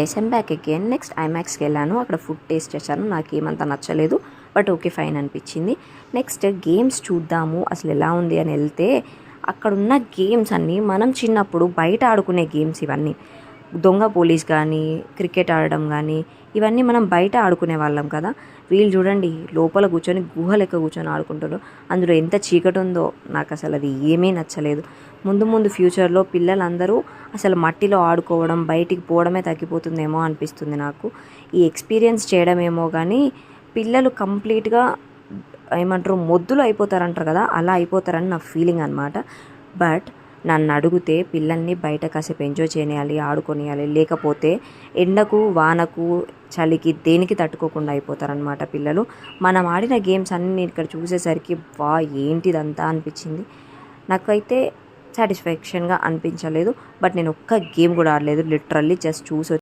Yes I'm back again. Next ఐమాక్స్కి వెళ్ళాను. అక్కడ ఫుడ్ టేస్ట్ చేశాను. నాకు ఏమంత నచ్చలేదు, బట్ ఓకే ఫైన్ అనిపించింది. నెక్స్ట్ గేమ్స్ చూద్దాము అసలు ఎలా ఉంది అని వెళ్తే, అక్కడున్న గేమ్స్ అన్నీ మనం చిన్నప్పుడు బయట ఆడుకునే గేమ్స్ ఇవన్నీ. దొంగ పోలీస్ కానీ, క్రికెట్ ఆడడం కానీ, ఇవన్నీ మనం బయట ఆడుకునే వాళ్ళం కదా. వీళ్ళు చూడండి లోపల కూర్చొని గుహ లెక్క కూర్చొని ఆడుకుంటారు. అందులో ఎంత చీకటి ఉందో నాకు అసలు అది ఏమీ నచ్చలేదు. ముందు ముందు ఫ్యూచర్లో పిల్లలందరూ అసలు మట్టిలో ఆడుకోవడం, బయటికి పోవడమే తగ్గిపోతుందేమో అనిపిస్తుంది నాకు. ఈ ఎక్స్పీరియన్స్ చేయడమేమో కానీ పిల్లలు కంప్లీట్గా ఏమంటారు మొద్దులు అయిపోతారంటారు కదా, అలా అయిపోతారని నా ఫీలింగ్ అనమాట. బట్ నన్ను అడిగితే పిల్లల్ని బయట కాసేపు ఎంజాయ్ చేయనియాలి, ఆడుకొనియాలి. లేకపోతే ఎండకు, వానకు, చలికి దేనికి తట్టుకోకుండా అయిపోతారనమాట పిల్లలు. మనం ఆడిన గేమ్స్ అన్నీ ఇక్కడ చూసేసరికి వా ఏంటిదంతా అనిపించింది. నాకైతే సాటిస్ఫాక్షన్గా అనిపించలేదు. బట్ నేను ఒక్క గేమ్ కూడా ఆడలేదు, లిటరల్లీ జస్ట్ చూసి